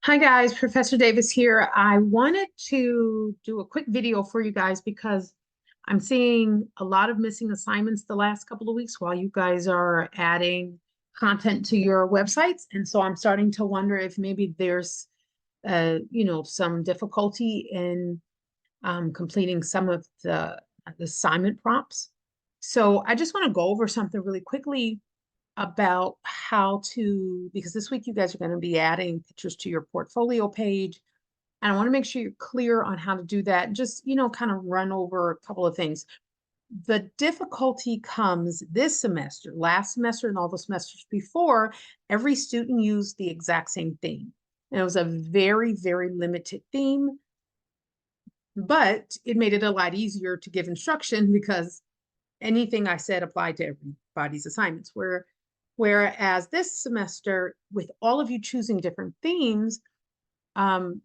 Hi guys, Professor Davis here. I wanted to do a quick video for you guys because I'm seeing a lot of missing assignments the last couple of weeks while you guys are adding content to your websites. And so I'm starting to wonder if maybe there's, some difficulty in completing some of the assignment prompts. So I just want to go over something really quickly about how to, because this week you guys are going to be adding pictures to your portfolio page. And I want to make sure you're clear on how to do that. Just, kind of run over a couple of things. The difficulty comes this semester, last semester, and all the semesters before, every student used the exact same theme. And it was a very, very limited theme, but it made it a lot easier to give instruction because anything I said applied to everybody's assignments. Whereas this semester, with all of you choosing different themes, um,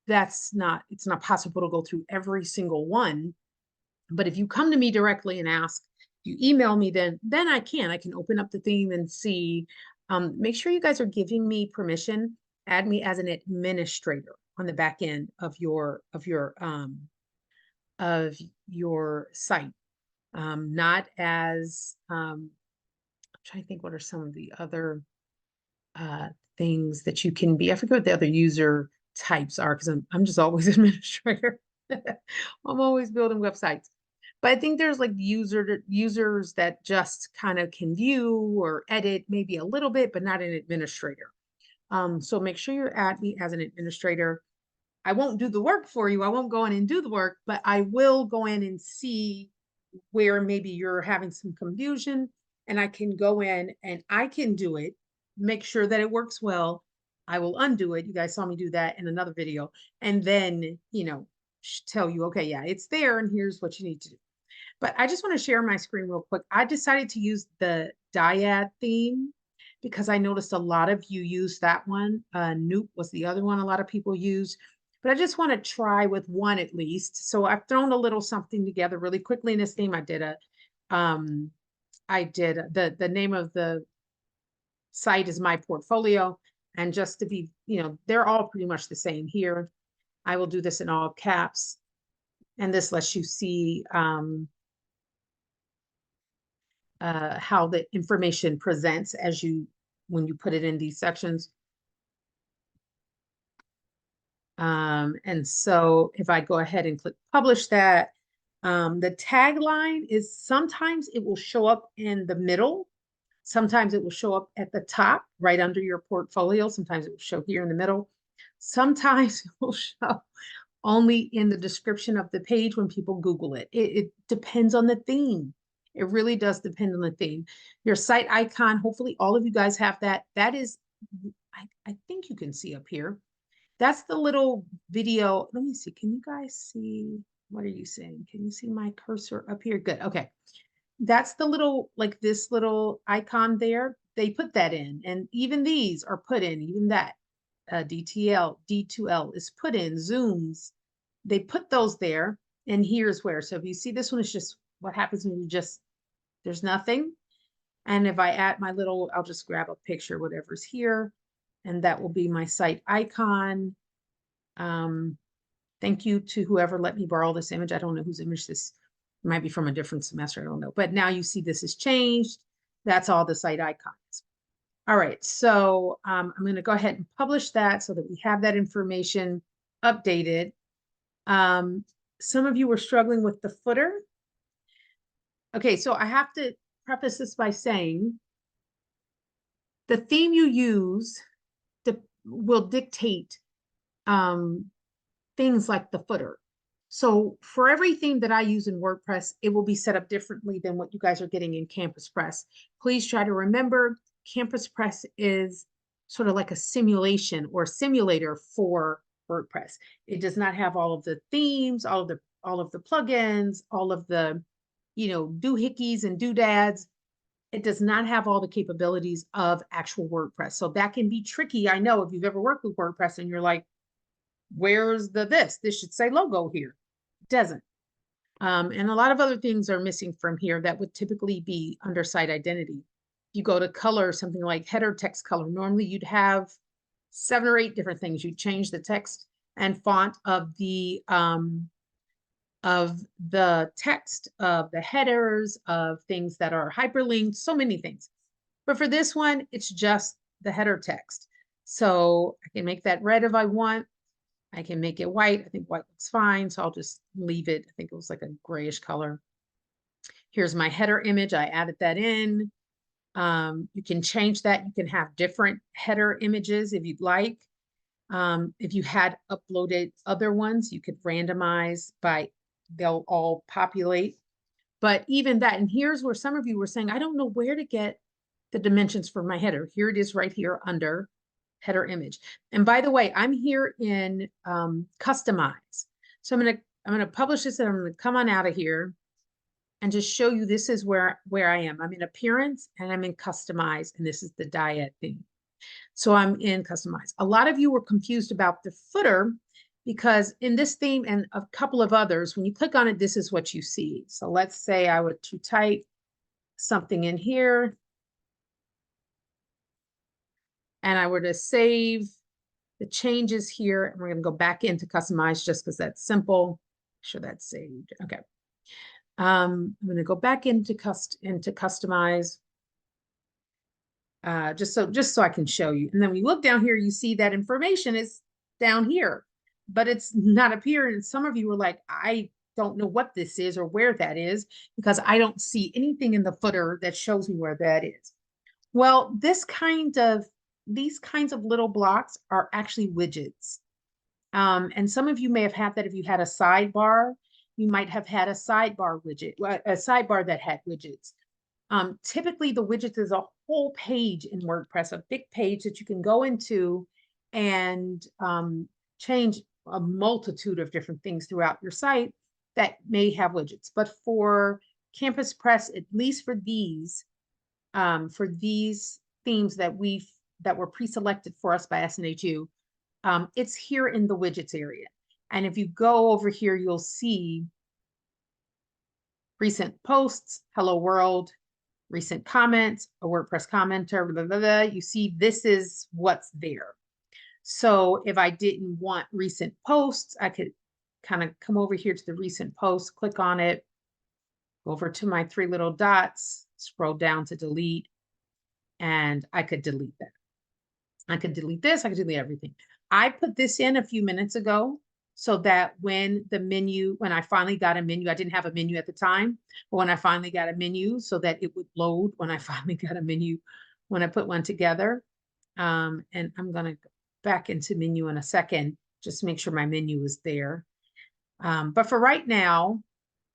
it's not possible to go through every single one. But if you come to me directly and ask, you email me, then I can open up the theme and see. Make sure you guys are giving me permission. Add me as an administrator on the back end of your site, not as I'm trying to think what are some of the other uh, things that you can be. I forget what the other user types are because I'm just always administrator. I'm always building websites. But I think there's like users that just kind of can view or edit maybe a little bit, but not an administrator. So make sure you're at me as an administrator. I won't do the work for you. I won't go in and do the work, but I will go in and see where maybe you're having some confusion, and I can go in and I can do it, make sure that it works well. I will undo it. You guys saw me do that in another video, and then, tell you, okay, yeah, it's there, and here's what you need to do. But I just want to share my screen real quick. I decided to use the dyad theme because I noticed a lot of you use that one. Noop was the other one a lot of people use. But I just want to try with one at least. So I've thrown a little something together really quickly in this theme. I did the name of the site is my portfolio. And just to be, they're all pretty much the same here. I will do this in all caps. And this lets you see how the information presents when you put it in these sections. And so if I go ahead and click publish that, the tagline is sometimes it will show up in the middle. Sometimes it will show up at the top, right under your portfolio. Sometimes it will show here in the middle. Sometimes it will show only in the description of the page when people Google it. It depends on the theme. It really does depend on the theme. Your site icon, hopefully all of you guys have that. That is, I think you can see up here. That's the little video. Let me see. Can you guys see? What are you saying? Can you see my cursor up here? Good. Okay. That's the little, like this little icon there. They put that in. And even these are put in, even that DTL, D2L is put in, Zooms. They put those there. And here's where. So if you see this one, it's just what happens when there's nothing. And if I add my little, I'll just grab a picture, whatever's here. And that will be my site icon. Thank you to whoever let me borrow this image. I don't know whose image this might be from a different semester. I don't know. But now you see this has changed. That's all the site icons. All right. So I'm going to go ahead and publish that so that we have that information updated. Some of you were struggling with the footer. Okay. So I have to preface this by saying the theme you use will dictate things like the footer. So for every theme that I use in WordPress, it will be set up differently than what you guys are getting in Campus Press. Please try to remember Campus Press is sort of like a simulation or simulator for WordPress. It does not have all of the themes, all of the plugins, all of the, doohickeys and doodads. It does not have all the capabilities of actual WordPress. So that can be tricky. I know if you've ever worked with WordPress and you're like, where's this? This should say logo here. It doesn't. And a lot of other things are missing from here that would typically be under site identity. If you go to color, something like header text color, normally you'd have 7 or 8 different things. You change the text and font of the text, of the headers, of things that are hyperlinked, so many things. But for this one, it's just the header text. So I can make that red if I want. I can make it white. I think white looks fine, so I'll just leave it. I think it was like a grayish color. Here's my header image. I added that in. You can change that. You can have different header images if you'd like. If you had uploaded other ones, you could randomize by, they'll all populate. But even that, and here's where some of you were saying, I don't know where to get the dimensions for my header. Here it is right here under header image. And by the way, I'm here in customize. So I'm gonna publish this and I'm gonna come on out of here and just show you this is where I am. I'm in appearance and I'm in customize, and this is the diet thing. So I'm in customize. A lot of you were confused about the footer because in this theme and a couple of others, when you click on it, this is what you see. So let's say I were to type something in here and I were to save the changes here, and we're going to go back into customize just because that's simple. Sure, that's saved. Okay. I'm going to go back into customize. Just so I can show you. And then when you look down here, you see that information is down here, but it's not appearing. And some of you were like, I don't know what this is or where that is because I don't see anything in the footer that shows me where that is. Well, these kinds of little blocks are actually widgets. And some of you may have had that if you had a sidebar, you might have had a sidebar widget, a sidebar that had widgets. Typically, the widgets is a whole page in WordPress, a big page that you can go into and change a multitude of different things throughout your site that may have widgets. But for Campus Press, at least for these themes that were pre-selected for us by SNHU, it's here in the widgets area. And if you go over here, you'll see recent posts, hello world, recent comments, a WordPress commenter, blah, blah, blah. You see, this is what's there. So if I didn't want recent posts, I could kind of come over here to the recent posts, click on it, go over to my 3 little dots, scroll down to delete, and I could delete that. I could delete this, I could delete everything. I put this in a few minutes ago so that when I finally got a menu, I didn't have a menu at the time, but when I finally got a menu so that it would load when I finally got a menu, when I put one together. And I'm going to go back into menu in a second, just to make sure my menu is there. But for right now,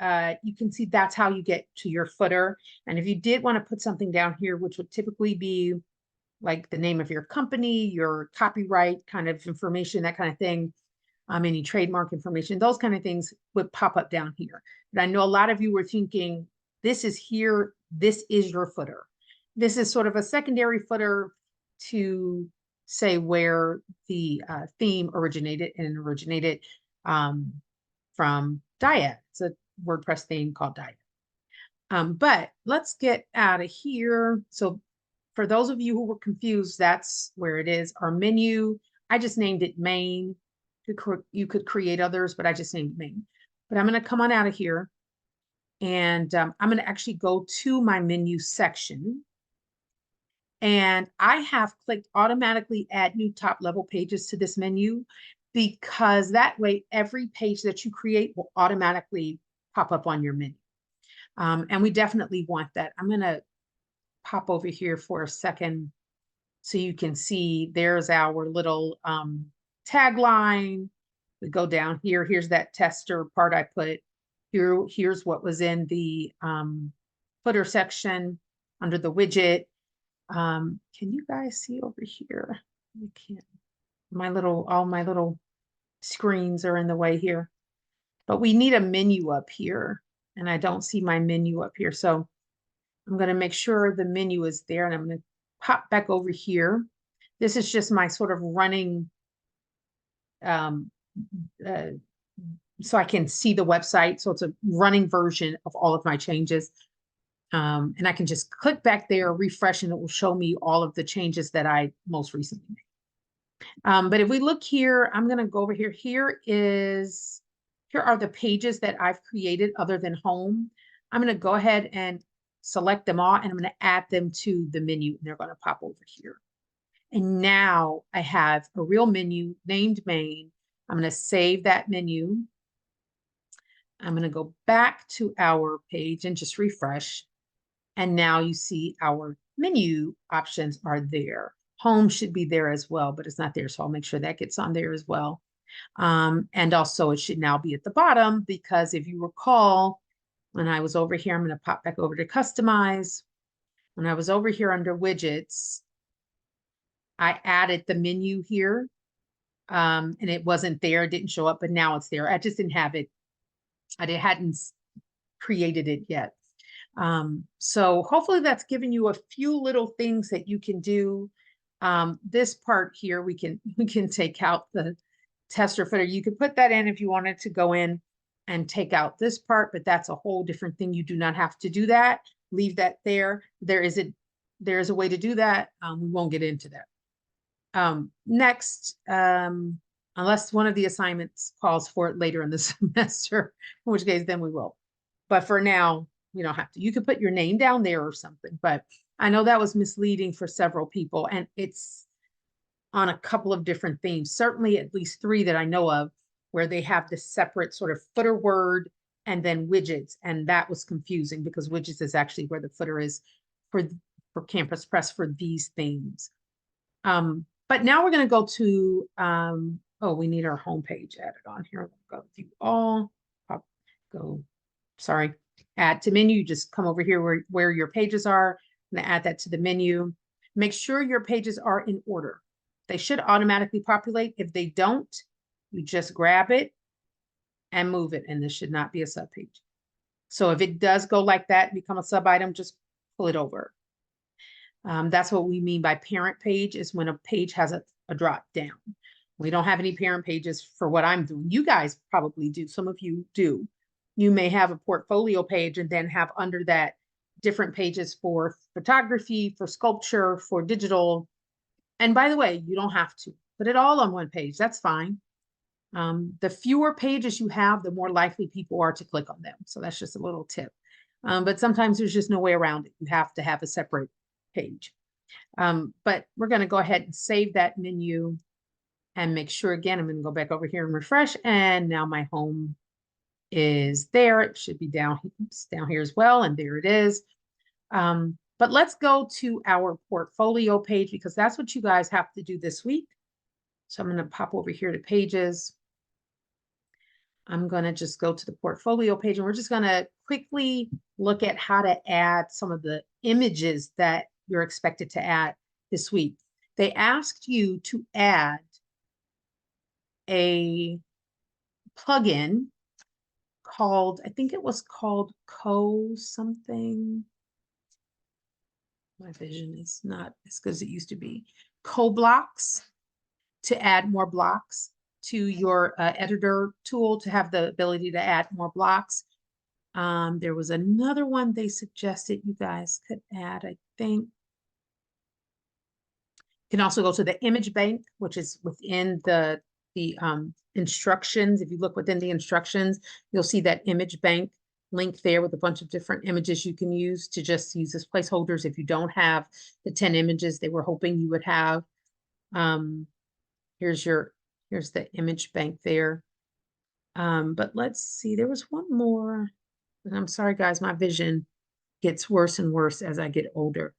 you can see that's how you get to your footer. And if you did want to put something down here, which would typically be like the name of your company, your copyright kind of information, that kind of thing, any trademark information, those kind of things would pop up down here. But I know a lot of you were thinking, this is here, this is your footer. This is sort of a secondary footer to say where the theme originated, and originated from Diet. It's a WordPress theme called Diet. But let's get out of here. So for those of you who were confused, that's where it is. Our menu, I just named it main. You could create others, but I just named main. But I'm going to come on out of here, and I'm going to actually go to my menu section. And I have clicked automatically add new top level pages to this menu, because that way every page that you create will automatically pop up on your menu. And we definitely want that. I'm going to pop over here for a second so you can see there's our little tagline. We go down here. Here's that tester part I put here. Here's what was in the footer section under the widget. Can you guys see over here? You can't. All my little screens are in the way here. But we need a menu up here, and I don't see my menu up here. So I'm going to make sure the menu is there, and I'm going to pop back over here. This is just my sort of running, so I can see the website. So it's a running version of all of my changes. And I can just click back there, refresh, and it will show me all of the changes that I most recently made. But if we look here, I'm going to go over here. Here are the pages that I've created other than home. I'm going to go ahead and select them all, and I'm going to add them to the menu, and they're going to pop over here. And now I have a real menu named main. I'm going to save that menu. I'm going to go back to our page and just refresh. And now you see our menu options are there. Home should be there as well, but it's not there. So I'll make sure that gets on there as well. And also it should now be at the bottom, because if you recall, when I was over here, I'm going to pop back over to customize. When I was over here under widgets, I added the menu here, and it wasn't there, it didn't show up, but now it's there. I just didn't have it. I hadn't created it yet. So hopefully that's given you a few little things that you can do. This part here, we can take out the tester footer. You could put that in if you wanted to go in and take out this part, but that's a whole different thing. You do not have to do that. Leave that there. There is a way to do that. We won't get into that. Next, unless one of the assignments calls for it later in the semester, in which case then we will. But for now, we don't have to. You could put your name down there or something, but I know that was misleading for several people, and it's on a couple of different themes, certainly at least 3 that I know of, where they have this separate sort of footer word and then widgets. And that was confusing because widgets is actually where the footer is for Campus Press for these themes. But now we're going to go to, oh, we need our homepage added on here. We'll go through all, sorry, add to menu. Just come over here where your pages are. I'm going to add that to the menu. Make sure your pages are in order. They should automatically populate. If they don't, you just grab it and move it, and this should not be a subpage. So if it does go like that, become a sub item, just pull it over. That's what we mean by parent page, is when a page has a drop down. We don't have any parent pages for what I'm doing. You guys probably do. Some of you do. You may have a portfolio page and then have under that different pages for photography, for sculpture, for digital. And by the way, you don't have to put it all on one page. That's fine. The fewer pages you have, the more likely people are to click on them. So that's just a little tip. But sometimes there's just no way around it. You have to have a separate page. But we're going to go ahead and save that menu and make sure, again, I'm going to go back over here and refresh. And now my home is there. It should be down here as well. And there it is. But let's go to our portfolio page, because that's what you guys have to do this week. So I'm going to pop over here to pages. I'm going to just go to the portfolio page, and we're just going to quickly look at how to add some of the images that you're expected to add this week. They asked you to add a plugin called, I think it was called something. My vision is not as good as it used to be. CoBlocks, to add more blocks to your editor tool, to have the ability to add more blocks. There was another one they suggested you guys could add, I think. You can also go to the image bank, which is within the instructions. If you look within the instructions, you'll see that image bank link there with a bunch of different images you can use to just use as placeholders if you don't have the 10 images they were hoping you would have. Here's the image bank there. But let's see, there was one more. And I'm sorry, guys, my vision gets worse and worse as I get older.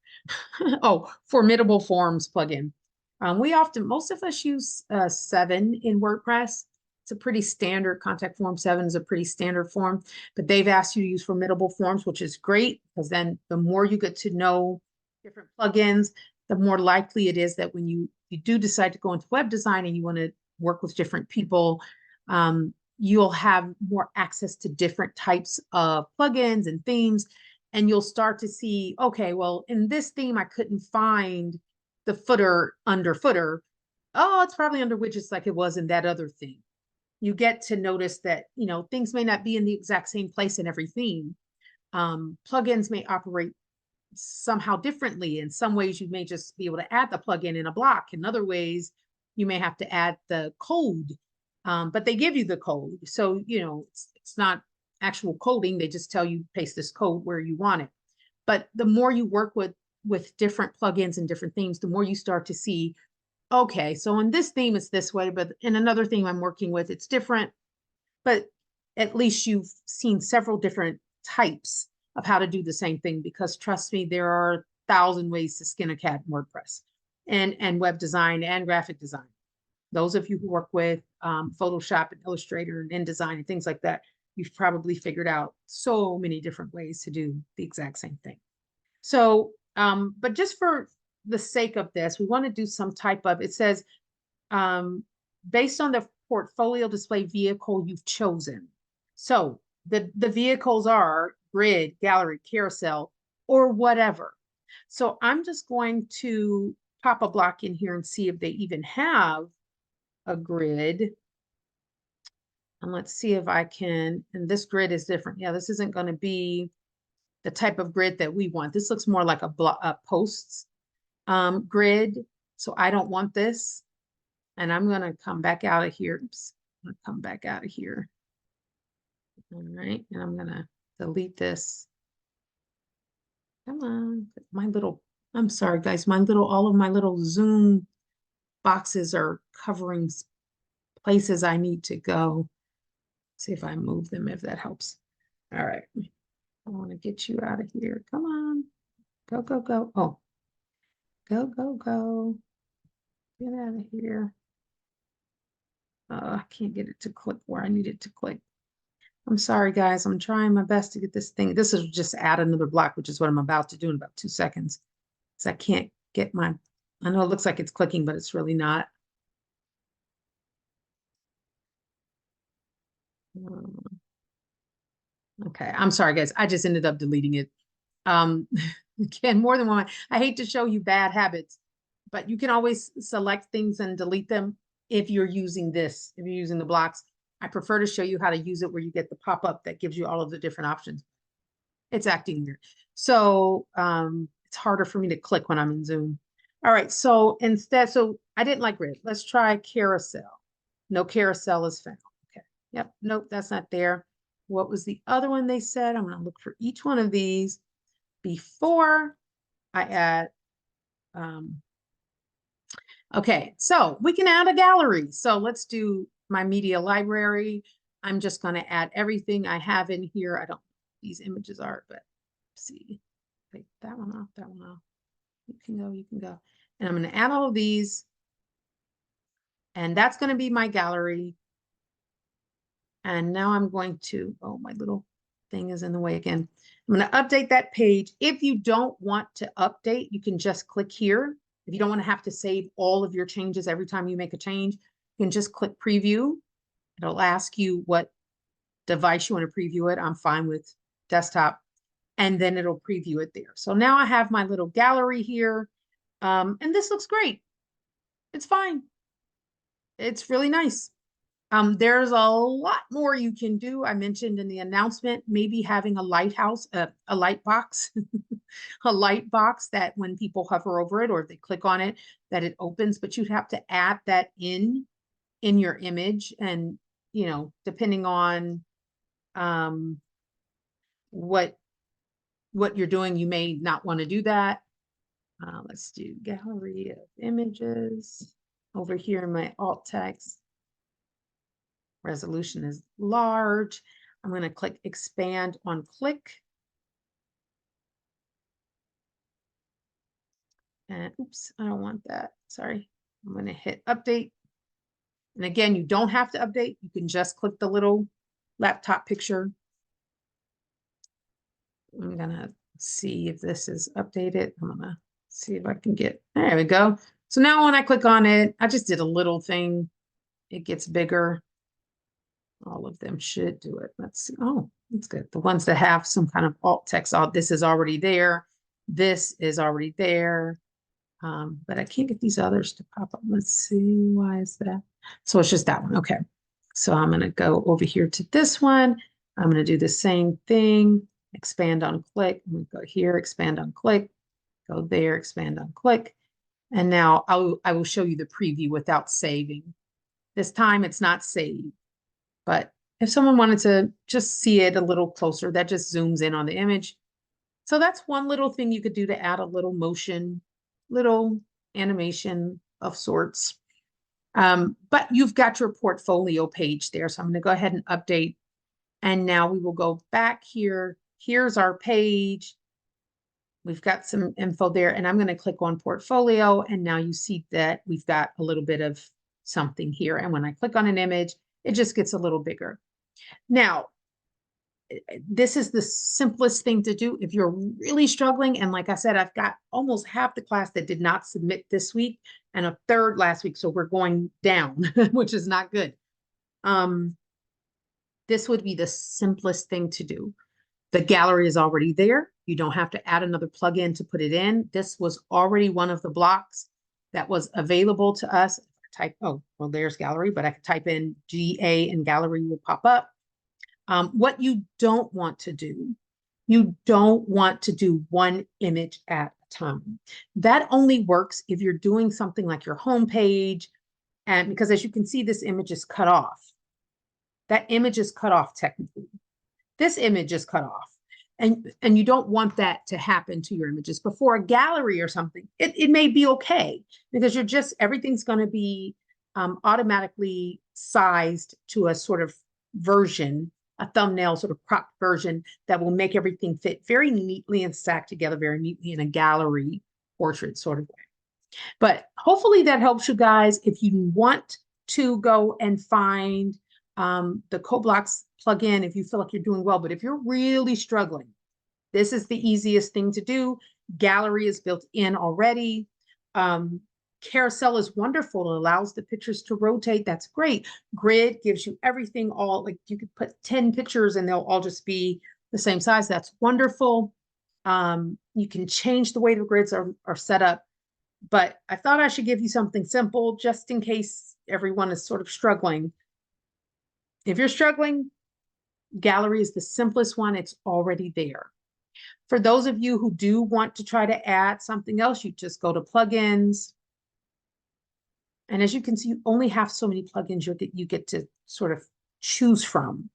Oh, Formidable Forms plugin. Most of us use 7 in WordPress. It's a pretty standard, contact form 7 is a pretty standard form, but they've asked you to use Formidable Forms, which is great, because then the more you get to know different plugins, the more likely it is that when you do decide to go into web design and you want to work with different people, you'll have more access to different types of plugins and themes, and you'll start to see, okay, well, in this theme, I couldn't find the footer under footer. Oh, it's probably under widgets like it was in that other theme. You get to notice that, things may not be in the exact same place in every theme. Plugins may operate somehow differently. In some ways, you may just be able to add the plugin in a block. In other ways, you may have to add the code, but they give you the code. So, you know, it's not actual coding. They just tell you paste this code where you want it. But the more you work with different plugins and different themes, the more you start to see, okay, so in this theme, it's this way, but in another theme I'm working with, it's different. But at least you've seen several different types of how to do the same thing, because trust me, there are 1,000 ways to skin a cat in WordPress and web design and graphic design. Those of you who work with Photoshop and Illustrator and InDesign and things like that, you've probably figured out so many different ways to do the exact same thing. So, but just for the sake of this, we want to do some type of, it says, based on the portfolio display vehicle you've chosen. So the vehicles are grid, gallery, carousel, or whatever. So I'm just going to pop a block in here and see if they even have a grid. And let's see if I can, and this grid is different. Yeah, this isn't going to be the type of grid that we want. This looks more like a posts grid. So I don't want this. And I'm going to come back out of here. Oops, I'm going to come back out of here. All right. And I'm going to delete this. Come on. My little, I'm sorry, guys. All of my little Zoom boxes are covering places I need to go. See if I move them, if that helps. All right. I want to get you out of here. Come on. Go, go, go. Oh, go, go, go. Get out of here. I can't get it to click where I need it to click. I'm sorry, guys. I'm trying my best to get this thing. This is just add another block, which is what I'm about to do in about 2 seconds. Because I can't get my, I know it looks like it's clicking, but it's really not. Okay, I'm sorry, guys. I just ended up deleting it. Again, more than one. I hate to show you bad habits, but you can always select things and delete them if you're using this, if you're using the blocks. I prefer to show you how to use it where you get the pop-up that gives you all of the different options. It's acting weird. So it's harder for me to click when I'm in Zoom. All right, so instead, so I didn't like grid. Let's try carousel. No carousel is found. Okay, yep, nope, that's not there. What was the other one they said? I'm gonna look for each one of these before I add, okay, so we can add a gallery. So let's do my media library. I'm just going to add everything I have in here. I don't know what these images are, but see, take that one off, that one off. You can go, you can go. And I'm going to add all of these. And that's going to be my gallery. And now I'm going to, oh, my little thing is in the way again. I'm going to update that page. If you don't want to update, you can just click here. If you don't want to have to save all of your changes every time you make a change, you can just click preview. It'll ask you what device you want to preview it. I'm fine with desktop. And then it'll preview it there. So now I have my little gallery here. And this looks great. It's fine. It's really nice. There's a lot more you can do. I mentioned in the announcement, maybe having a lighthouse, a light box, a light box that when people hover over it or if they click on it, that it opens, but you'd have to add that in your image. And, you know, depending on what you're doing, you may not want to do that. Let's do gallery of images over here in my alt text. Resolution is large. I'm going to click expand on click. And oops, I don't want that. Sorry. I'm going to hit update. And again, you don't have to update. You can just click the little laptop picture. I'm going to see if this is updated. I'm going to see if I can get, there we go. So now when I click on it, I just did a little thing. It gets bigger. All of them should do it. Let's see. Oh, that's good. The ones that have some kind of alt text, all this is already there. This is already there. But I can't get these others to pop up. Let's see. Why is that? So it's just that one. Okay. So I'm going to go over here to this one. I'm going to do the same thing. Expand on click. I'm going to go here, expand on click. Go there, expand on click. And now I will show you the preview without saving. This time it's not saved, but if someone wanted to just see it a little closer, that just zooms in on the image. So that's one little thing you could do to add a little motion, little animation of sorts. But you've got your portfolio page there. So I'm going to go ahead and update. And now we will go back here. Here's our page. We've got some info there, and I'm going to click on portfolio. And now you see that we've got a little bit of something here. And when I click on an image, it just gets a little bigger. Now, this is the simplest thing to do if you're really struggling. And like I said, I've got almost half the class that did not submit this week and a third last week. So we're going down, which is not good. This would be the simplest thing to do. The gallery is already there. You don't have to add another plugin to put it in. This was already one of the blocks that was available to us. Type, oh, well, there's gallery, but I could type in GA and gallery will pop up. What you don't want to do, you don't want to do one image at a time. That only works if you're doing something like your home page. And because as you can see, this image is cut off. That image is cut off technically. This image is cut off. And you don't want that to happen to your images. Before a gallery or something, it may be okay because you're just, everything's going to be automatically sized to a sort of version, a thumbnail sort of cropped version that will make everything fit very neatly and stack together very neatly in a gallery portrait sort of way. But hopefully that helps you guys. If you want to go and find the CoBlocks plugin, if you feel like you're doing well, but if you're really struggling, this is the easiest thing to do. Gallery is built in already. Carousel is wonderful. It allows the pictures to rotate. That's great. Grid gives you everything all, like you could put 10 pictures and they'll all just be the same size. That's wonderful. You can change the way the grids are set up, but I thought I should give you something simple just in case everyone is sort of struggling. If you're struggling, gallery is the simplest one. It's already there. For those of you who do want to try to add something else, you just go to plugins. And as you can see, you only have so many plugins you get to sort of choose from.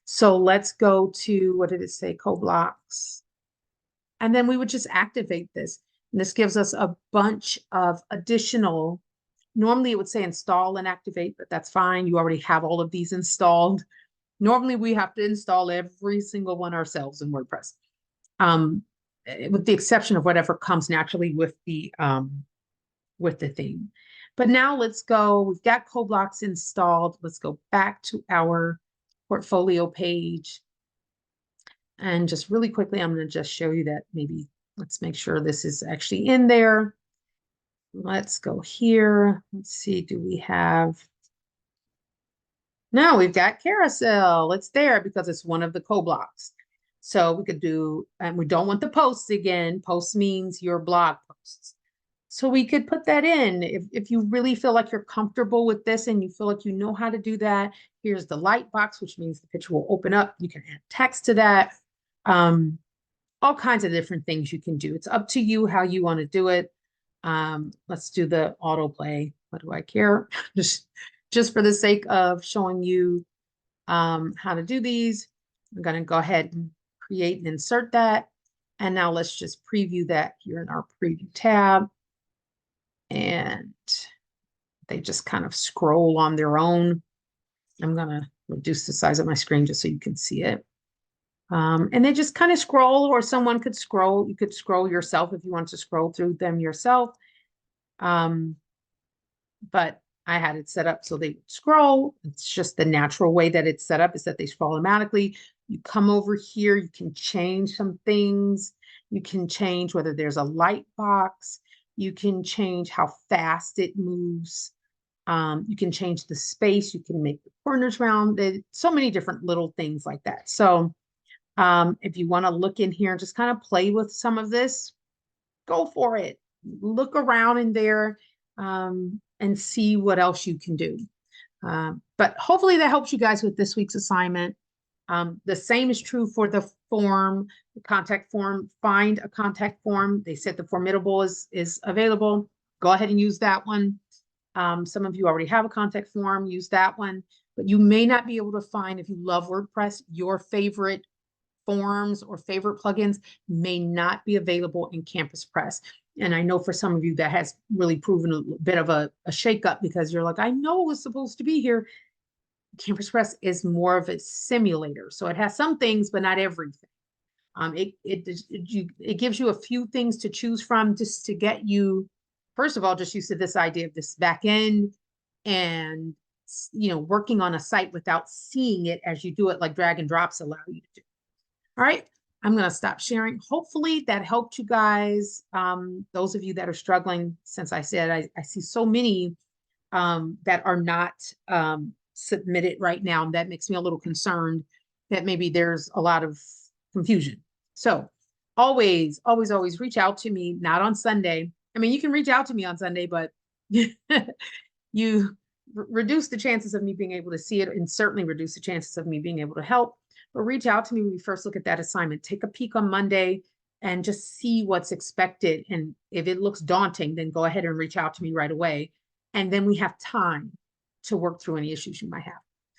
So let's go to, what did it say? CoBlocks. And then we would just activate this. And this gives us a bunch of additional, normally it would say install and activate, but that's fine. You already have all of these installed. Normally we have to install every single one ourselves in WordPress, with the exception of whatever comes naturally with the theme. But now let's go, we've got CoBlocks installed. Let's go back to our portfolio page. And just really quickly, I'm going to just show you that maybe, let's make sure this is actually in there. Let's go here. Let's see, do we have, no, we've got carousel. It's there because it's one of the CoBlocks. So we could do, and we don't want the posts again. Posts means your blog posts. So we could put that in. If you really feel like you're comfortable with this and you feel like you know how to do that, here's the light box, which means the picture will open up. You can add text to that. All kinds of different things you can do. It's up to you how you want to do it. Let's do the autoplay. What do I care? Just for the sake of showing you how to do these, I'm going to go ahead and create and insert that. And now let's just preview that here in our preview tab. And they just kind of scroll on their own. I'm going to reduce the size of my screen just so you can see it. And they just kind of scroll, or someone could scroll. You could scroll yourself if you want to scroll through them yourself. But I had it set up so they would scroll. It's just the natural way that it's set up is that they scroll automatically. You come over here, you can change some things. You can change whether there's a light box. You can change how fast it moves. You can change the space. You can make the corners rounded. So many different little things like that. So if you want to look in here and just kind of play with some of this, go for it. Look around in there and see what else you can do. But hopefully that helps you guys with this week's assignment. The same is true for the form, the contact form. Find a contact form. They said the Formidable is available. go ahead and use that one. Some of you already have a contact form, use that one, but you may not be able to find, if you love WordPress, your favorite forms or favorite plugins may not be available in Campus Press. And I know for some of you that has really proven a bit of a shakeup because you're like, I know it was supposed to be here. Campus Press is more of a simulator. So it has some things, but not everything. It gives you a few things to choose from just to get you, first of all, just used to this idea of this back end and, working on a site without seeing it as you do it, like drag and drops allow you to do. All right, I'm going to stop sharing. Hopefully that helped you guys. Those of you that are struggling, since I said I see so many that are not submitted right now. And that makes me a little concerned that maybe there's a lot of confusion. So always, always, always reach out to me, not on Sunday. I mean, you can reach out to me on Sunday, but you reduce the chances of me being able to see it and certainly reduce the chances of me being able to help. But reach out to me when we first look at that assignment. Take a peek on Monday and just see what's expected. And if it looks daunting, then go ahead and reach out to me right away. And then we have time to work through any issues you might have.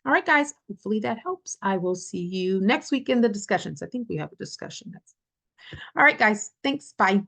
All right, guys, hopefully that helps. I will see you next week in the discussions. I think we have a discussion. All right, guys, thanks. Bye.